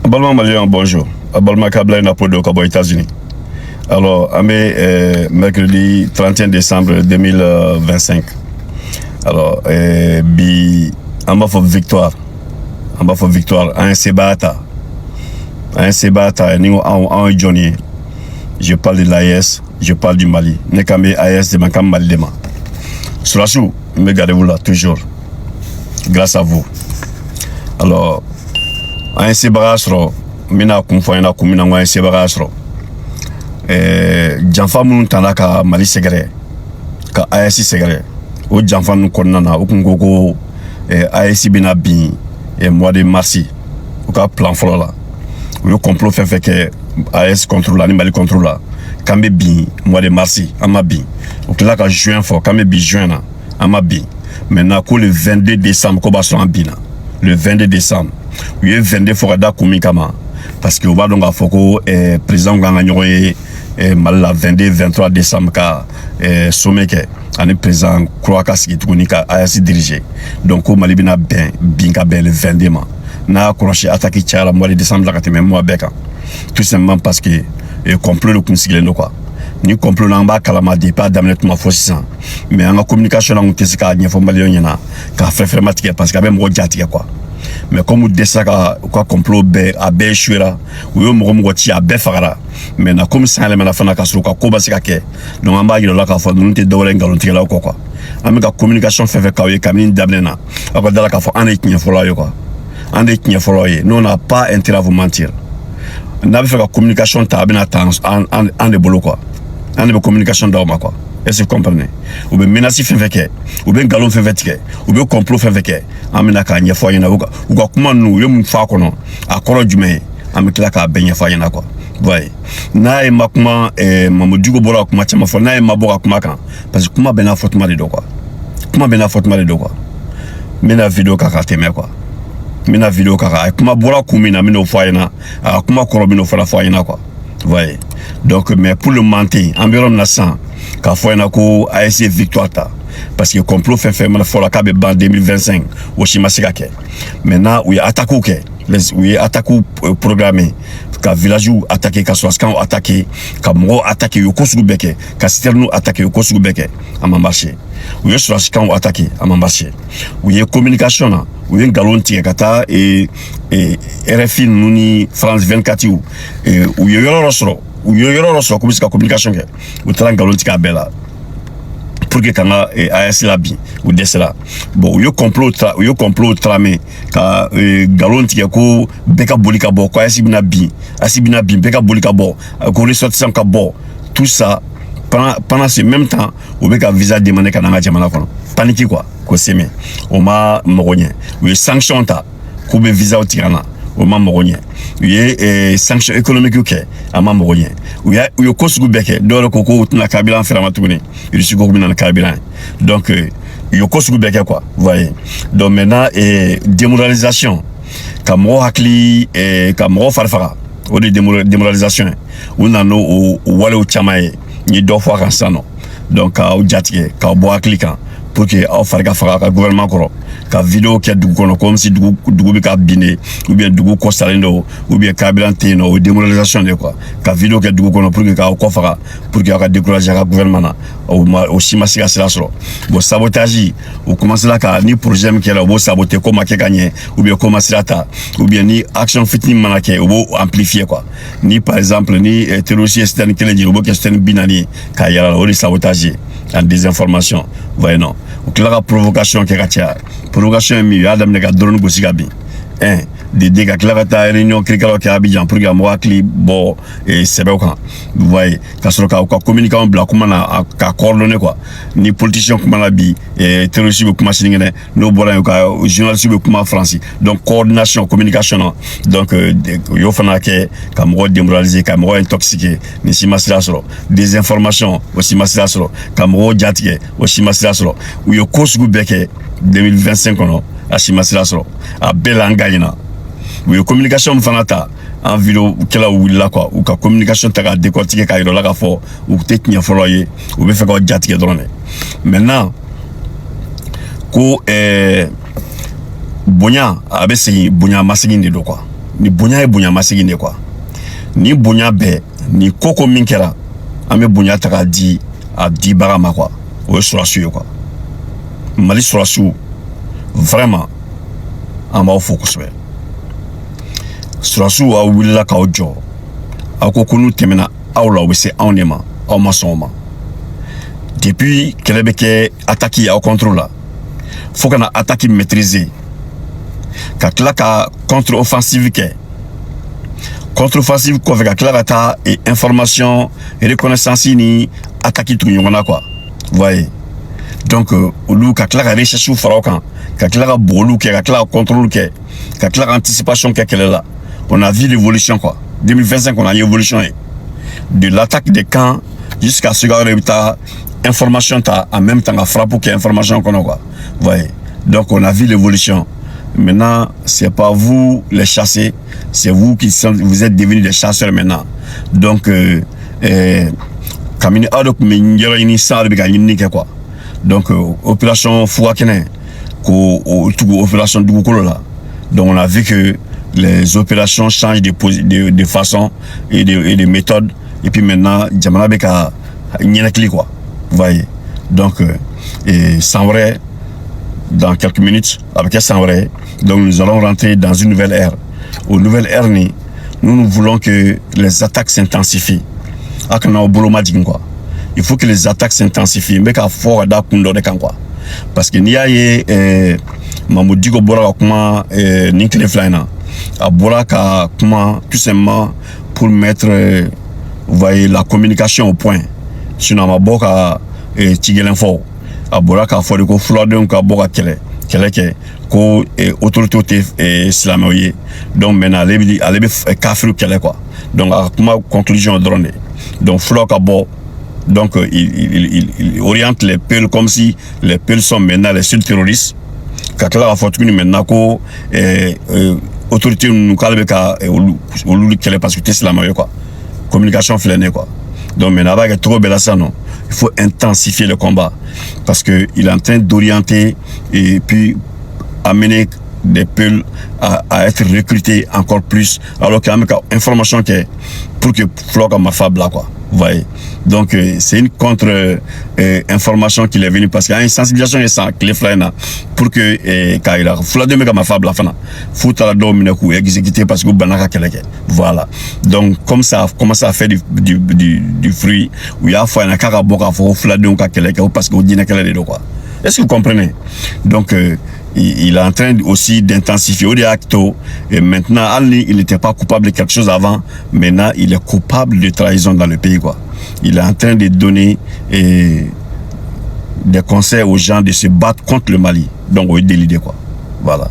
Abalma Malien, bonjour. Abalma Kabla Napodo Kabo États-Unis. Alors, on est mercredi 31 décembre 2025. Alors, bi amba fo victoire. Amba fo victoire un sebata. Un sebata ni en Johnny. Je parle de l'AES, je parle du Mali. Nekame AES de Makam Malema. Soulassou, me gardez-vous là toujours. Grâce à vous. Alors, un sebarasro mina kumfanya kumina ngwa sebarasro janfa mun tanaka Mali segere ka AES segere o janfa nu konnana o kungogo AES bina bi mois de mars o ka plan folo la o complot fait que AES contrôle la ni Mali contrôle la kambe bi mois de mars ama bi o kila ka juin fo kambe bi juin na ama bi maintenant ko le 22 décembre ko ba so en bina le 22 décembre. Oui, 22 fois Koumikama parce que on va donc à Foko président Gangagnoye mal 22 23 décembre ka sommet que année président croix kasi tukunika AES dirigé donc au Mali bina ben binka ben le 22 mois na accroché attaqué Tchara mois de décembre la kateme mois beka tout simplement parce que complot le kunsigile quoi ni complot namba kalama pas d'amener ma force mais en communication on tesika nyefo malien yana ka faire matike parce que même rodjatike quoi. Mais comme vous ça quoi complot a béchouera ou yo mo ti a befara mais na comme ça la fana ka suka ko basika ke donc amba yiro la ka fo nous te dawle ngalonti la quoi am ka communication fait ka we kamine dablena aba dala ka fo ane kinye fo la yo quoi ane kinye fo la nous on n'a pas intérêt à vous mentir n'a fait la communication ta bena en de bolo quoi en de communication da quoi. Est-ce que vous comprenez? Ou bien menace fait que, ou bien galon fait que, ou bien complot fait que, amena ka nyefo yana ou ka kuma nous yo mu fa kono akoro djume amikla ka benya fa yana quoi. Voyez. Na e makuma mamudugo bora kuma chama fo na e maboka kuma kan parce que kuma bena fotuma de do quoi. Kuma bena fotuma de do quoi. Mena vidéo ka teme quoi. Mena vidéo ka kuma bora kumina mino fa yana kuma koro mino fa yana quoi. Voyez. Donc mais pour le mentir environ na 100 ka fo na ko AES victoire ta parce que complot fait mal fo la ka be ban 2025 au chimasika ke maintenant oui attaque ke oui attaque programmé ka village ou attaquer ka soaskan attaquer ka mo attaquer yo kosugu beke ka sternu attaquer yo kosugu beke ama marché oui soaskan attaquer ama marché oui communication na oui galonti kata et RFI nuni France 24 ou oui yo rosro comme ça communication ke ou tran galonti ka bela pour que kana AES la bi ou desela bon yo complot tramé ka galonti ko beka bolika bo ko AES bina bi asibina bi beka bolika bo ko ressortissant ka bo tout ça pendant ce même temps ou beka visa demander kana jamana kono panique quoi ko seme o ma mogonye ou sanction ta ko be visa o tirana o ma mogonye oui sanction économique ok ama mogonye oui yo kosugu beke dole koko na kabila en ferama tuguni il sugo kumina na kabila donc yo kosugu beke quoi voyez donc maintenant démoralisation kamro hakli kamro farfara o de démoralisation on nano o wale o chamaye ni do fois kan sano donc au jatike ka bo hakli kan pour que au farga fara ka gouvernement koro ka vidéo qui a du kono comme si du ka bine ou bien du ko salendo ou bien kabilante no démoralisation de quoi ka vidéo qui a du kono pour que ka ko fara pour que ka décourager ka gouvernement au chimasika sera solo bo sabotage ou commencer là ka ni projet qui est là bo saboter comme ka gagner ou bien comment sera ou bien ni action fitni manake ou amplifier quoi ni par exemple ni terroriste externe qui le dit ou bo question binani ka yala ou sabotage en désinformation voyez non ou que la provocation qui katia provocation mi adam ne ka drone go sigabi de dégâts que la réunion cricalo qui Abidjan pour que moi cli bon et c'est bien quoi vous voyez ka soro ka communiquer en blanc comment na ka coordonner quoi ni politicien comment la bi et terroriste comment singene no bola ka journaliste comment français donc coordination communication donc yo fana ke ka mo démoraliser ka mo intoxiquer ni si masira soro des informations aussi masira soro ka mo jatike aussi masira soro yo kosugu beke 2025 ono a si masira soro a belangayina oui communication fanata en vidéo kela willa quoi ou ka communication ta ka décortiquer ka la ka fo ou technique foloyer ou be fait ko jatike drone maintenant ko bonya abe segi bonya masigi de do quoi ni bonya e bonya masigi ne quoi ni bonya be ni koko minkera ame bonya taka di a di bagama quoi o surasiw quoi Mali surasiw vraiment an b'aw fo kosɛbɛ surasiw aw wulila k'aw jɔ aw ko ko n'u tɛmɛna aw la u bɛ se anw de ma aw ma sɔn o ma depuis kɛlɛ bɛ kɛ attaque aw contre la fo kana attaque maîtriser ka tila ka contre offensive kɛ contre offensive kɔfɛ ka tila ka taa information reconnaissance ni attaque tugu ɲɔgɔn na quoi voyez donc olu ka tila ka recherche fara o kan ka tila ka bugɔliw kɛ ka tila ka contrôle kɛ ka tila ka anticipation kɛ kɛlɛ la on a vu l'évolution quoi 2025 on a eu évolution de l'attaque des camps jusqu'à ce qu'il y ait information en même temps à frapper qu'il y ait information quoi voyez donc on a vu l'évolution maintenant c'est pas vous les chassés c'est vous vous êtes devenus des chasseurs maintenant donc kamini adok mi yoro ini sa be ga yinni ke quoi donc opération Fouakene ko tugu opération Dugukolo là donc on a vu que les opérations changent de façon et de méthode et puis maintenant jamana be ka ñenekli quoi vous voyez donc et sans vrai dans quelques minutes avec sans vrai donc nous allons rentrer dans une nouvelle ère aux nouvelles ères nous voulons que les attaques s'intensifient akana boloma jigin quoi il faut que les attaques s'intensifient mais qu'à fort da kundo de kan quoi parce que ni aye Mamoudi ko bora kuma ni kle flyna a bora ka kuma tout simplement pour mettre vous voyez la communication au point sinon ma boka tigelen fo a bora ka fo de ko flodon ka boka kele ke ko autorité islamique donc maintenant aller kafir kele quoi donc a kuma conclusion drone donc Floc à bord donc il oriente les Peuls comme si les Peuls sont maintenant les seuls terroristes kakala a fortune maintenant ko autorité nous calme ka olu kele parce que c'est islamique quoi communication flânée quoi donc maintenant avec trop bella ça non il faut intensifier le combat parce que il est en train d'orienter et puis amener des Peuls à être recrutés encore plus alors qu'il y a une information qui est pour que Floc a ma fable là quoi vous voyez donc c'est une contre information qui est venue parce qu'il y a une sensibilisation et ça clé flyna pour que Kaira Floc de ma fable la fin faut la dominer coup exécuter parce que banaka keleke voilà donc comme ça a commencé à faire du fruit où il y a fois na kaka boka fo Floc de ka keleke parce que dina kelele quoi est-ce que vous comprenez donc il est en train aussi d'intensifier au acto et maintenant Ali il n'était pas coupable de quelque chose avant maintenant il est coupable de trahison dans le pays quoi il est en train de donner des conseils aux gens de se battre contre le Mali donc on est délidé quoi voilà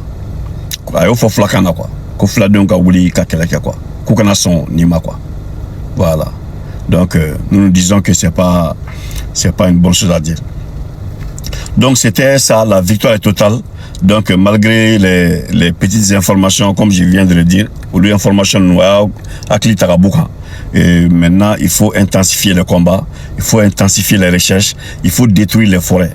il faut flakana quoi ko fladon ka wuli ka keleke quoi ko kana son nima quoi voilà donc nous disons que c'est pas une bonne chose à dire donc c'était ça la victoire est totale. Donc malgré les petites informations comme je viens de le dire, ou les informations noires à Klitarabuka, et maintenant il faut intensifier le combat, il faut intensifier les recherches, il faut détruire les forêts.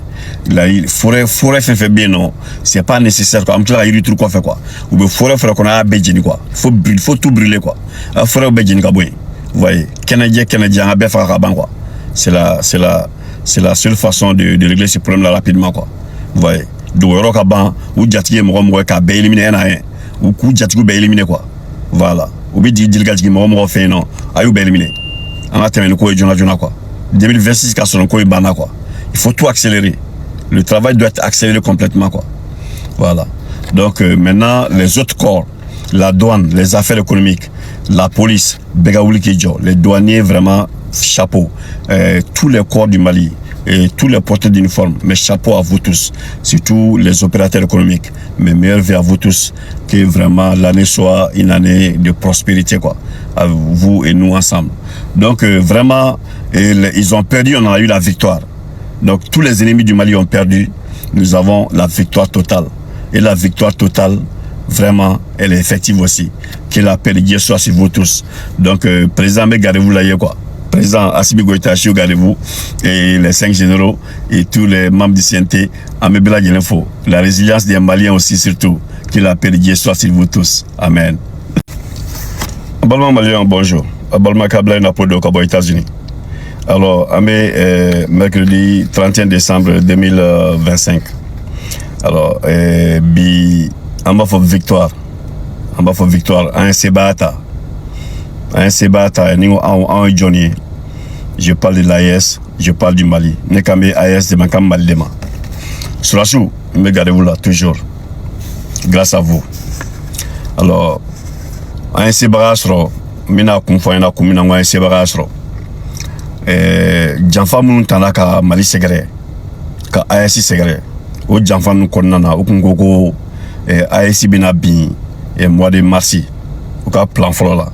La forêt fait bien non, c'est pas nécessaire quoi. Amtla il truc quoi fait quoi. Ou bien forêt faut qu'on a béjini quoi. Il faut tout brûler quoi. La forêt béjini ka boy. Vous voyez, Canadien a bien fait raban quoi. C'est la seule façon de régler ce problème là rapidement quoi. Vous voyez. Donc roka ban ou jatigi mo ka be éliminer na hein ou ku jatigu be éliminer quoi voilà ou bi di jatigi mo fait non ayu be éliminer on a terminé ko jona quoi 2026 ka son ko bana quoi il faut tout accélérer le travail doit être accéléré complètement quoi voilà donc maintenant les autres corps la douane les affaires économiques la police Begaouli Kidjo les douaniers vraiment chapeau tous les corps du Mali et tous les porteurs d'uniforme, mais chapeau à vous tous, surtout les opérateurs économiques, mes meilleurs vœux à vous tous, que vraiment l'année soit une année de prospérité quoi, à vous et nous ensemble. Donc vraiment, ils ont perdu, on a eu la victoire. Donc tous les ennemis du Mali ont perdu, nous avons la victoire totale. Et la victoire totale, vraiment, elle est effective aussi. Que la paix de Dieu soit sur vous tous. Donc président, gardez-vous là quoi. Président Assimi Goïta, gardez-vous, et les 5 généraux et tous les membres du CNT, Amébela Djenefo, la résilience des Maliens aussi surtout, que la paix de Dieu soit sur vous tous. Amen. Balma Malien, bonjour. Balma Kabla Napodo Kabo États-Unis. Alors, on est mercredi 31 décembre 2025. Alors, bi on va faire victoire. On va faire victoire. Un Sebata. Un Sebata, un Johnny. Je parle de l'AES, je parle du Mali. Ne kame AES de Makam Mali dema. Surasou, me gardez-vous là toujours. Grâce à vous. Alors, un Sebara, mina kumfayna kumina un Sebara. Janfa mun tana ka Mali segere ka AES segere o janfa nun konnana o kun ko AES bina bin mois de mars o ka plan fɔlɔ la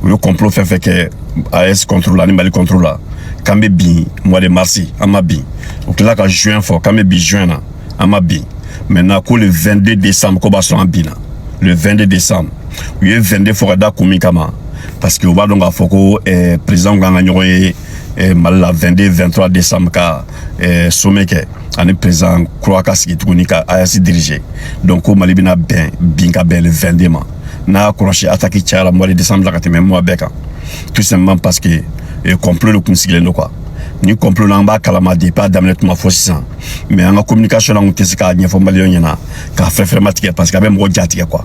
o yo complot fɛn fɛn kɛ AES contrôle la ni Mali contrôle la kan bɛ bin mois de mars an ma bin o tila ka juin fɔ kan bɛ bin juin na an ma bin maintenant ko le 22 décembre ko b'a sɔrɔ an bin na le 22 décembre u ye 22 fɔ ka da kun min kama parce que o b'a dɔn k'a fɔ ko président kan ka ɲɔgɔn ye Mali la 22-23 décembre ka sommet kɛ ani président kura ka sigi tuguni ka AES diriger donc ko Mali bɛna bin ka bɛn le 22 ma n'a kɔlɔsi attaque cayara mois de décembre la ka tɛmɛ mois bɛɛ kan tout simplement parce que complot de kun sigilen don quoi ni complot la an b'a kalama depuis a daminɛ tuma fɔ sisan mais an ka communication la kun tɛ se k'a ɲɛfɔ maliyɛnw ɲɛna k'a fɛrɛfɛrɛma tigɛ parce que a bɛ mɔgɔ jatigɛ quoi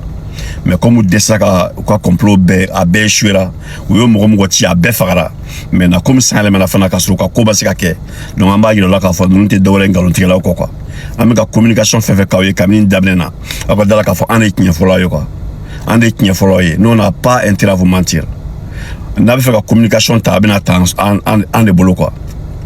mais comme u dɛsɛra ka complot bɛɛ a bɛɛ échouera u ye mɔgɔ ci a bɛɛ fagara maintenant comme san yɛlɛmana fana ka sɔrɔ u ka ko bɛ se ka kɛ donc an b'a yira la k'a fɔ ninnu tɛ dɔwɛrɛ nkalontigɛlaw kɔ quoi an bɛ ka communication fɛn fɛn k'aw ye kabini daminɛ na aw ka da la k'a fɔ an de ye tiɲɛ fɔlɔ ye quoi an de ye tiɲɛ fɔlɔ ye nous on n'a pas intérêt à vous mentir n'a bɛ fɛ ka communication ta a bɛna ta an de bolo quoi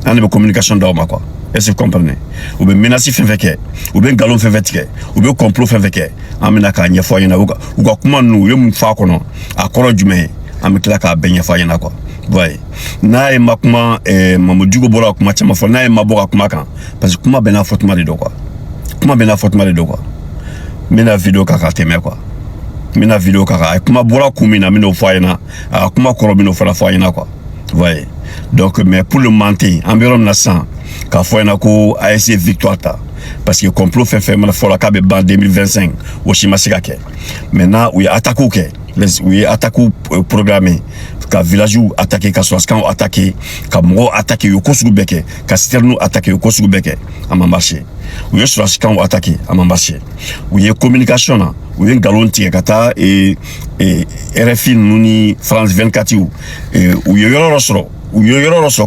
an de bɛ communication d'aw ma quoi est-ce que vous comprenez ou bien menace fɛn fɛn kɛ u bɛ nkalon fɛn fɛn tigɛ u bɛ complot fɛn fɛn kɛ an bɛna k'a ɲɛfɔ a ɲɛna u ka kuma ninnu u ye mun fɔ a kɔnɔ a kɔrɔ jumɛn ye an bɛ tila k'a bɛɛ ɲɛfɔ a ɲɛna quoi voyez n'a ye ma kuma Mamadou Diogo bɔra ka kuma caman fɔ n'a ye ma bɔ ka kuma kan parce que kuma bɛɛ n'a fɔtuma de don quoi kuma bɛɛ n'a fɔtuma de don quoi n bɛna vidéo k'a ka tɛmɛ quoi n bɛna vidéo k'a kan a kuma bɔra kun min na n bɛn'o fɔ a ɲɛna a ka kuma kɔrɔ bɛn'o fana fɔ a ɲɛna quoi voyez donc mais pour le moment an bɛ yɔrɔ min na sisan k'a fɔ a ɲɛna ko AES victoire ta parce que complot fɛn fɛn mana fɔra k'a bɛ ban 2025 o si ma se ka kɛ maintenant u ye attaque kɛ u ye attaque programmé ka village attaqué ka surasikanw attaqué ka mɔgɔw attaqué u ye ko sugu bɛɛ kɛ ka citerne attaqué u ye ko sugu bɛɛ kɛ a ma marché u ye surasikanw attaqué a ma marché u ye communication na u ye nkalon tigɛ ka taa RFI ninnu ni France 24 u ye yɔrɔ dɔ sɔrɔ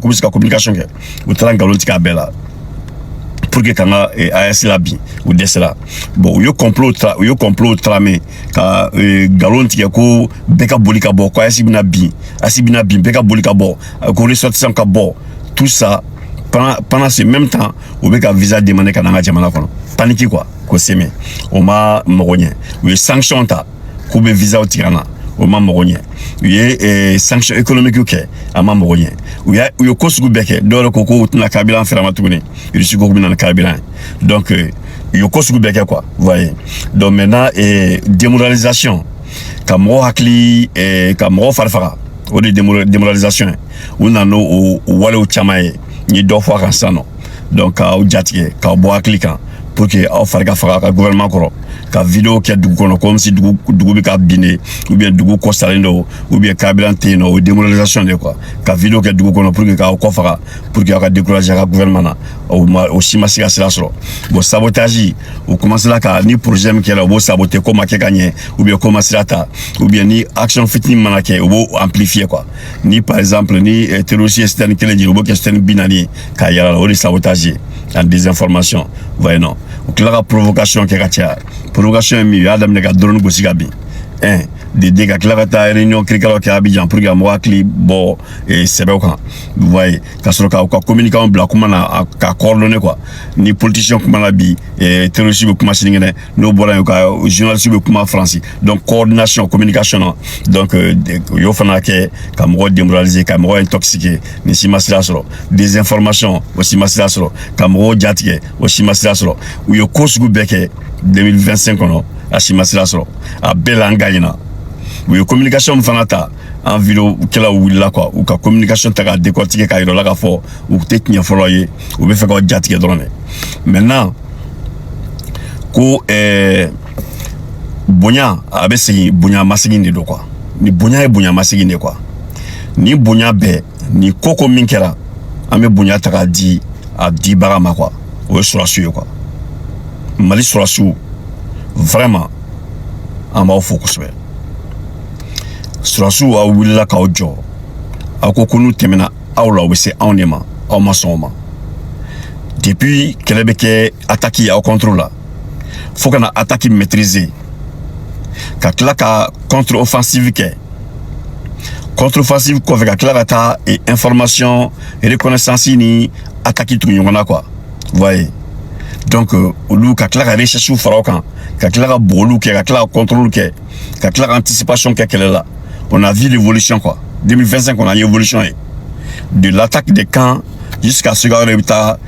k'u bɛ se ka communication kɛ u taara nkalon tigɛ a bɛɛ la pour que kanga AES la bin ou dɛsɛra bon u ye complot tramé ka galon tigɛ ko bɛɛ ka boli ka bɔ ko AES bɛna bin bɛɛ ka boli ka bɔ ko ressortissant ka bɔ tout ça pendant ce même temps u bɛ ka visa demander ka na an ka jamana kɔnɔ panique quoi ko sɛmɛ o ma mɔgɔ ɲɛ u ye sanction ta k'u bɛ visaw tigɛ an na o ma mɔgɔ ɲɛ u ye sanction économique kɛ a ma mɔgɔ ɲɛ u ye ko sugu bɛɛ kɛ dɔw yɛrɛ ko u tɛna carburant fɛrɛma tuguni Russie ko k'u bɛna ni carburant ye donc u ye ko sugu bɛɛ kɛ quoi voyez donc maintenant démoralisation ka mɔgɔw hakili ka mɔgɔw fari faga o de démoralisation ye u nana o walew caman ye n ye dɔ fɔ a kan sisan nɔ donc k'aw jatigɛ k'aw bɔ hakili kan pour que aw fari ka faga a ka gouvernement kɔrɔ ka vidéo kɛ dugu kɔnɔ comme si dugu bɛ ka binne ou bien dugu kɔsalen don ou bien carburant tɛ yen nɔ o ye démoralisation de quoi ka vidéo kɛ dugu kɔnɔ pour que k'aw kɔ faga pour que aw ka décourager a ka gouvernement na o si ma se ka sira sɔrɔ bon sabotage o commencé la ka ni projet min kɛra o b'o saboter ko ma kɛ ka ɲɛ ou bien ko ma sira ta ou bien ni action fitinin mana kɛ o b'o amplifier quoi ni par exemple ni terroriste ye citerne kelen jigin o b'o kɛ citerne 40 ye k'a yala o de sabotage ye en désinformation voyez non o tila ka provocation kɛ ka caya provocation ye min u y'a daminɛ ka drone gosi ka bin de ka tila ka taa réunion kirikalaw kɛ Abidjan pour que a mɔgɔ hakili bɔ sɛbɛw kan vous voyez ka sɔrɔ ka u ka communicant bila kuma na ka coordonner quoi ni politicien kuma na bi terroriste bɛ kuma sinikɛnɛ n'o bɔra yen ka journaliste bɛ kuma faransi donc coordination communication na donc u y'o fana kɛ ka mɔgɔ démoraliser ka mɔgɔ intoxiquer ni si ma sira sɔrɔ désinformation o si ma sira sɔrɔ ka mɔgɔw jatigɛ o si ma sira sɔrɔ u ye ko sugu bɛɛ kɛ 2025 kɔnɔ a si ma sira sɔrɔ a bɛɛ la an gagnera u ye communication min fana ta an vidéo kɛlaw wulila quoi u ka communication ta ka décortiquer ka yira la ka fɔ u tɛ tiɲɛ fɔlɔ ye u bɛ fɛ ka jatigɛ dɔrɔn de maintenant ko bonya a bɛ segin bonya ma segin de don quoi ni bonya e bonya masigi ne quoi ni bonya be ni koko minkera ame bonya taka di a di barama quoi o surassu quoi Mali surassu vraiment ama fo kosbe surassu a willa ka ojo akokunu temena awla wese awnema aw masoma depuis kelebeke attaque au contrôle là faut qu'on a attaque maîtrisée ka kila ka contre-offensive ke contre-offensive ko ka kila ka ta et information et reconnaissance ni attaque tout nyona quoi voyez donc olu ka kila ka recherche farokan ka kila ka bolu ke ka kila ka contrôle ke ka kila ka anticipation ke kele là on a vu l'évolution quoi 2025 on a une évolution de l'attaque des camps jusqu'à ce que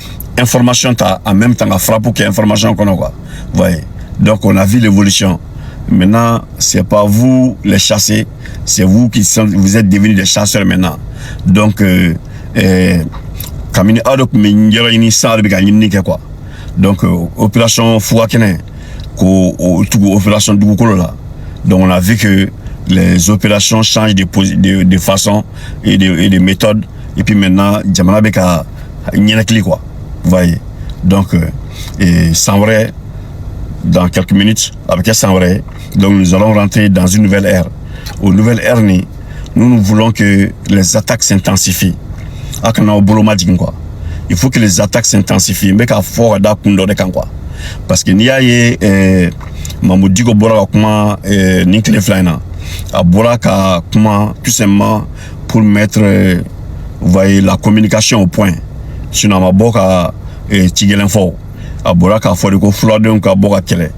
information ta en même temps à frappe pour information qu'on a quoi voyez donc on a vu l'évolution maintenant c'est pas vous les chasser c'est vous vous êtes devenus des chasseurs maintenant donc kamini adok minjero ini sa de gagner quoi donc opération Fouakene ko opération Dugukolo là donc on a vu que les opérations changent de façon et de méthode et puis maintenant Djamana beka nyenakli quoi voyez donc sans vrai dans quelques minutes avec sans vrai donc nous allons rentrer dans une nouvelle ère aux nouvelles ère nous voulons que les attaques s'intensifient akana boloma digin quoi il faut que les attaques s'intensifient mais ka fort da kundo de kan quoi parce que ni aye Mamoudi go bora kuma ni clé flyna a bora ka kuma tout simplement pour mettre vous voyez la communication au point sinon ma boka tigelen fo a bora ka fo de ko flodon ka boka kele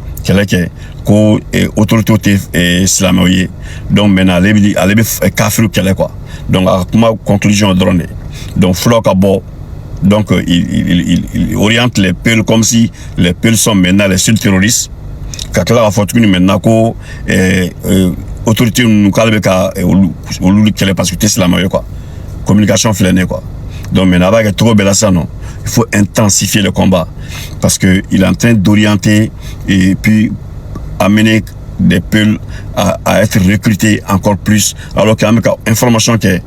ke ko autorité islamique donc maintenant aller kafir kele quoi donc a kuma conclusion drone donc flo ka bo donc il oriente les peuples comme si les peuples sont maintenant les seuls terroristes kakela a fotuni maintenant ko autorité nous kalbe ka olu kele parce que islamique quoi communication flânée quoi donc maintenant avec trop bella ça non il faut intensifier le combat parce que il est en train d'orienter et puis amener des peuples à être recrutés encore plus alors qu'il y a une information qui est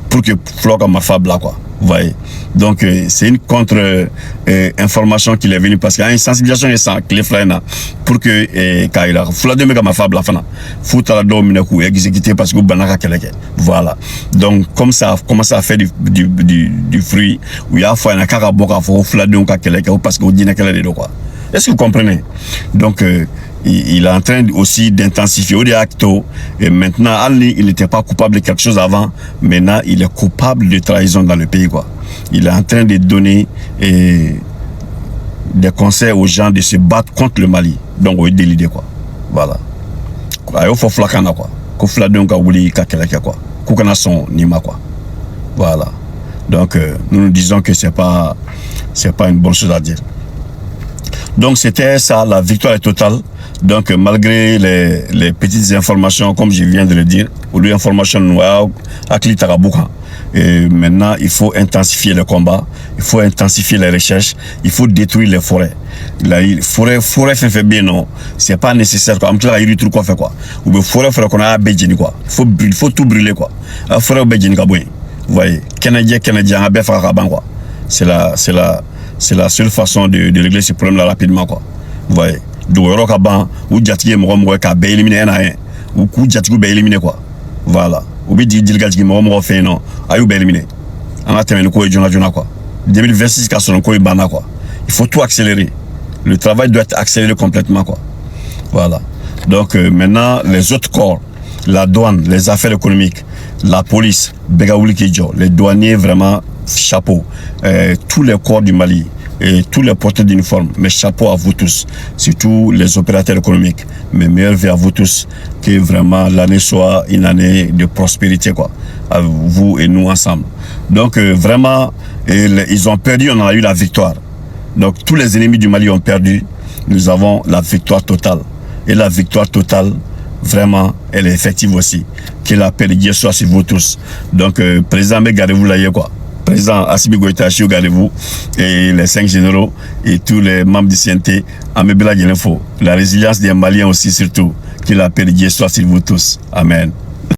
pour que Floka Mafab là quoi vous voyez donc c'est une contre information qui est venue parce qu'il y a une sensibilisation et ça clé flaina pour que quand il a Floka de Mafab là fana fouta domine coup exécuter parce que banaka keleke voilà donc comme ça commence à faire du fruit où il y a fois na kaka boka fo Floka de keleke parce que dina keleke de quoi est-ce que vous comprenez donc il est en train aussi d'intensifier au acto et maintenant Ali il n'était pas coupable de quelque chose avant maintenant il est coupable de trahison dans le pays quoi il est en train de donner des conseils aux gens de se battre contre le Mali donc on est délidé quoi voilà il faut flakana quoi ko fladon ka wuli ka keleke quoi ko kana son nima quoi voilà donc nous disons que c'est pas une bonne chose à dire donc c'était ça la victoire est totale. Donc malgré les petites informations comme je viens de le dire, ou les informations et maintenant il faut intensifier le combat, il faut intensifier les recherches, il faut détruire les forêts. La forêt fait bien non, c'est pas nécessaire quoi. Quoi faire quoi? Ou bien forêt qu'on a béjini quoi. Il faut tout brûler quoi. La forêt béjini quoi. Vous voyez, Canadien a bien fait quoi. C'est la seule façon de régler ce problème là rapidement quoi. Vous voyez. Douero kaban ou jatigi mo ka be éliminer na hein ou ku jatigu be éliminer quoi voilà ou bi di dilgatigi mo fait non ayu be éliminer on a terminé ko jona quoi 2026 ka son ko bana quoi il faut tout accélérer le travail doit être accéléré complètement quoi voilà donc maintenant les autres corps la douane les affaires économiques la police Begaouli Kidjo les douaniers vraiment chapeau tous les corps du Mali et tous les porteurs d'uniforme, mes chapeaux à vous tous, surtout les opérateurs économiques, mes meilleurs vœux à vous tous, que vraiment l'année soit une année de prospérité quoi, à vous et nous ensemble. Donc vraiment, ils ont perdu, on a eu la victoire. Donc tous les ennemis du Mali ont perdu, nous avons la victoire totale. Et la victoire totale, vraiment, elle est effective aussi. Que la paix de Dieu soit sur vous tous. Donc président, mais gardez-vous là quoi. Président Assimi Goïta, gardez-vous, et les 5 généraux et tous les membres du CNT, la résilience des Maliens aussi surtout, que la paix de Dieu soit sur vous tous. Amen.